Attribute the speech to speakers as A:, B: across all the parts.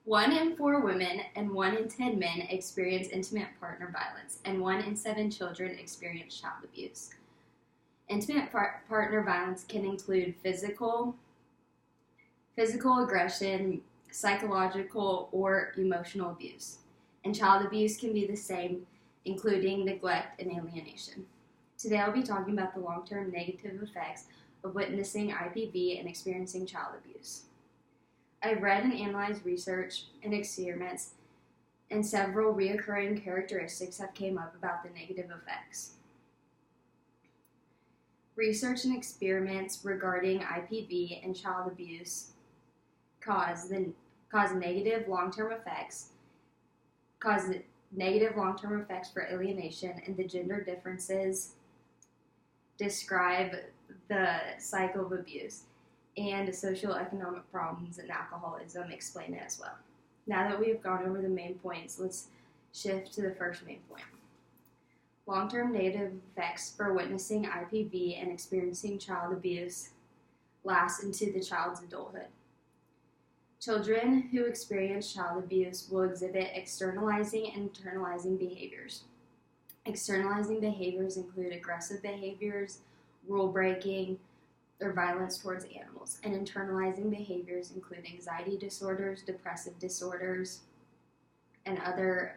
A: 1 in 4 women and 1 in 10 men experience intimate partner violence, and 1 in 7 children experience child abuse. Intimate partner violence can include physical aggression, psychological, or emotional abuse. And child abuse can be the same, including neglect and alienation. Today I'll be talking about the long-term negative effects of witnessing IPV and experiencing child abuse. I've read and analyzed research and experiments, and several recurring characteristics have come up about the negative effects. Research and experiments regarding IPV and child abuse cause negative long-term effects for alienation, and the gender differences describe the cycle of abuse, and socioeconomic problems and alcoholism explain it as well. Now that we have gone over the main points, let's shift to the first main point. Long-term negative effects for witnessing IPV and experiencing child abuse last into the child's adulthood. Children who experience child abuse will exhibit externalizing and internalizing behaviors. Externalizing behaviors include aggressive behaviors, rule breaking, or violence towards animals, and internalizing behaviors include anxiety disorders, depressive disorders, and other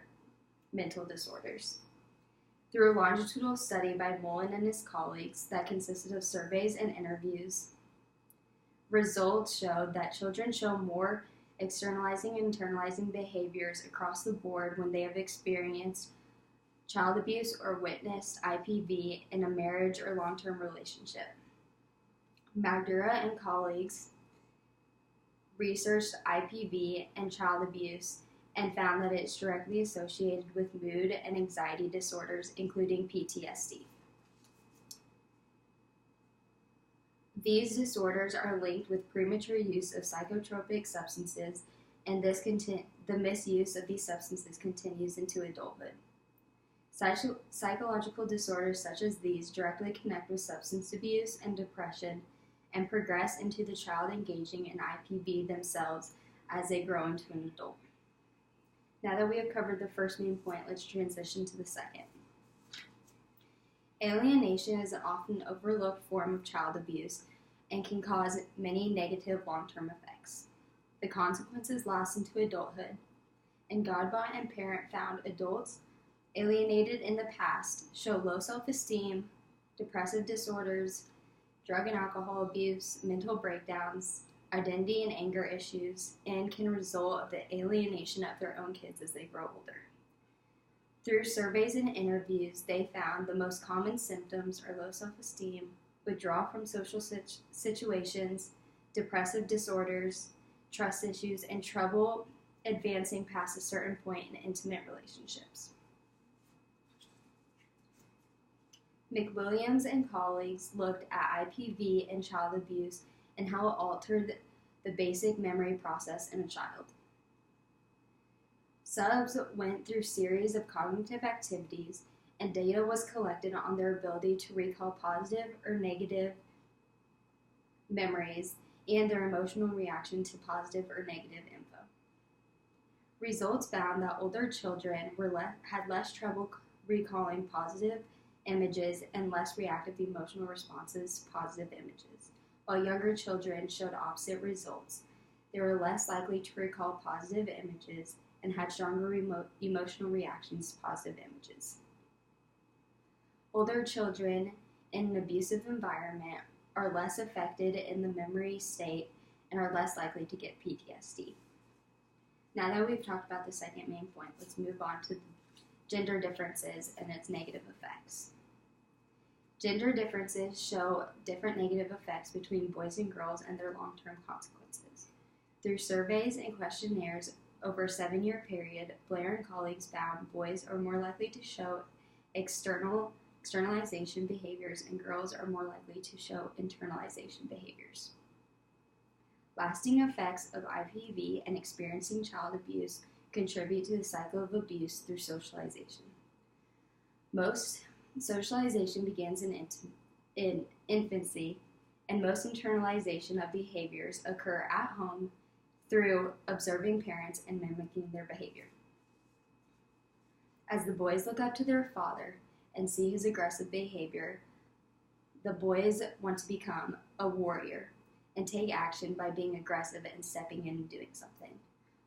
A: mental disorders. Through a longitudinal study by Mullen and his colleagues that consisted of surveys and interviews, results showed that children show more externalizing and internalizing behaviors across the board when they have experienced child abuse or witnessed IPV in a marriage or long-term relationship. Magdura and colleagues researched IPV and child abuse and found that it's directly associated with mood and anxiety disorders, including PTSD. These disorders are linked with premature use of psychotropic substances, and the misuse of these substances continues into adulthood. Psychological disorders such as these directly connect with substance abuse and depression and progress into the child engaging in IPV themselves as they grow into an adult. Now that we have covered the first main point, let's transition to the second. Alienation is an often overlooked form of child abuse and can cause many negative long-term effects. The consequences last into adulthood, and Godbot and Parent found adults alienated in the past show low self-esteem, depressive disorders, drug and alcohol abuse, mental breakdowns, identity and anger issues, and can result of the alienation of their own kids as they grow older. Through surveys and interviews, they found the most common symptoms are low self-esteem, withdrawal from social situations, depressive disorders, trust issues, and trouble advancing past a certain point in intimate relationships. McWilliams and colleagues looked at IPV and child abuse and how it altered the basic memory process in a child. Subs went through a series of cognitive activities, and data was collected on their ability to recall positive or negative memories and their emotional reaction to positive or negative info. Results found that older children had less trouble recalling positive images and less reactive emotional responses to positive images, while younger children showed opposite results. They were less likely to recall positive images and had stronger emotional reactions to positive images. Older children in an abusive environment are less affected in the memory state and are less likely to get PTSD. Now that we've talked about the second main point, let's move on to gender differences and its negative effects. Gender differences show different negative effects between boys and girls and their long-term consequences. Through surveys and questionnaires over a 7-year period, Blair and colleagues found boys are more likely to show externalization behaviors and girls are more likely to show internalization behaviors. Lasting effects of IPV and experiencing child abuse contribute to the cycle of abuse through socialization. Most socialization begins in infancy, and most internalization of behaviors occur at home through observing parents and mimicking their behavior. As the boys look up to their father and see his aggressive behavior, the boys want to become a warrior and take action by being aggressive and stepping in and doing something,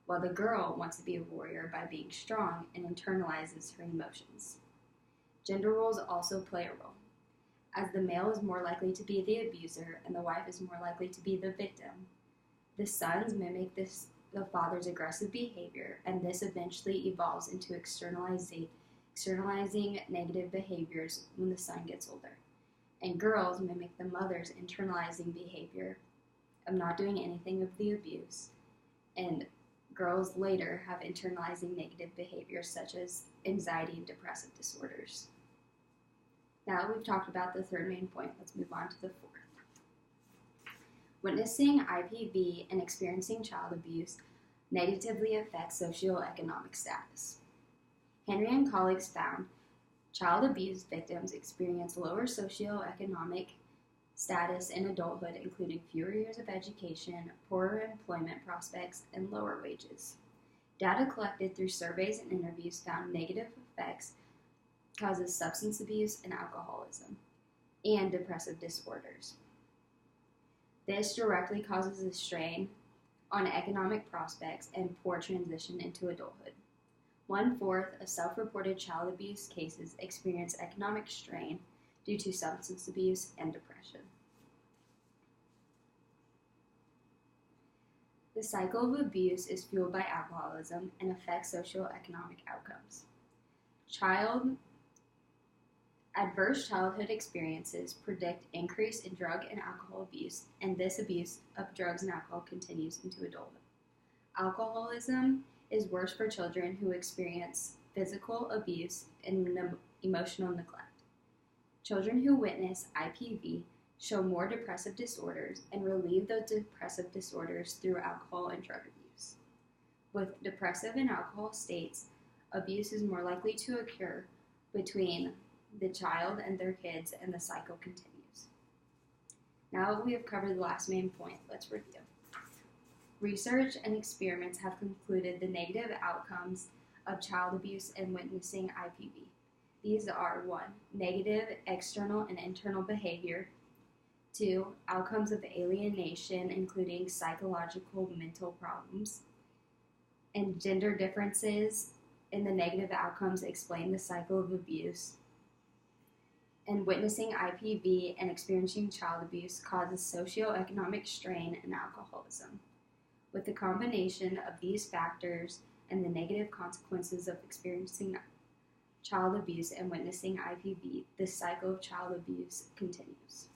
A: while the girl wants to be a warrior by being strong and internalizes her emotions. Gender roles also play a role, as the male is more likely to be the abuser and the wife is more likely to be the victim. The sons mimic the father's aggressive behavior, and this eventually evolves into externalizing negative behaviors when the son gets older. And girls mimic the mother's internalizing behavior of not doing anything of the abuse, and girls later have internalizing negative behaviors such as anxiety and depressive disorders. Now that we've talked about the third main point, let's move on to the fourth. Witnessing IPV and experiencing child abuse negatively affects socioeconomic status. Henry and colleagues found child abuse victims experience lower socioeconomic status in adulthood, including fewer years of education, poorer employment prospects, and lower wages. Data collected through surveys and interviews found negative effects causes substance abuse and alcoholism, and depressive disorders. This directly causes a strain on economic prospects and poor transition into adulthood. 1/4 of self-reported child abuse cases experience economic strain due to substance abuse and depression. The cycle of abuse is fueled by alcoholism and affects socioeconomic outcomes. Adverse childhood experiences predict increase in drug and alcohol abuse, and this abuse of drugs and alcohol continues into adulthood. Alcoholism is worse for children who experience physical abuse and emotional neglect. Children who witness IPV show more depressive disorders and relieve those depressive disorders through alcohol and drug abuse. With depressive and alcohol states, abuse is more likely to occur between the child and their kids, and the cycle continues. Now that we have covered the last main point, let's review. Research and experiments have concluded the negative outcomes of child abuse and witnessing IPV. These are 1. Negative external and internal behavior. 2. Outcomes of alienation, including psychological mental problems. And gender differences in the negative outcomes explain the cycle of abuse. And witnessing IPV and experiencing child abuse causes socioeconomic strain and alcoholism. With the combination of these factors and the negative consequences of experiencing child abuse and witnessing IPV, the cycle of child abuse continues.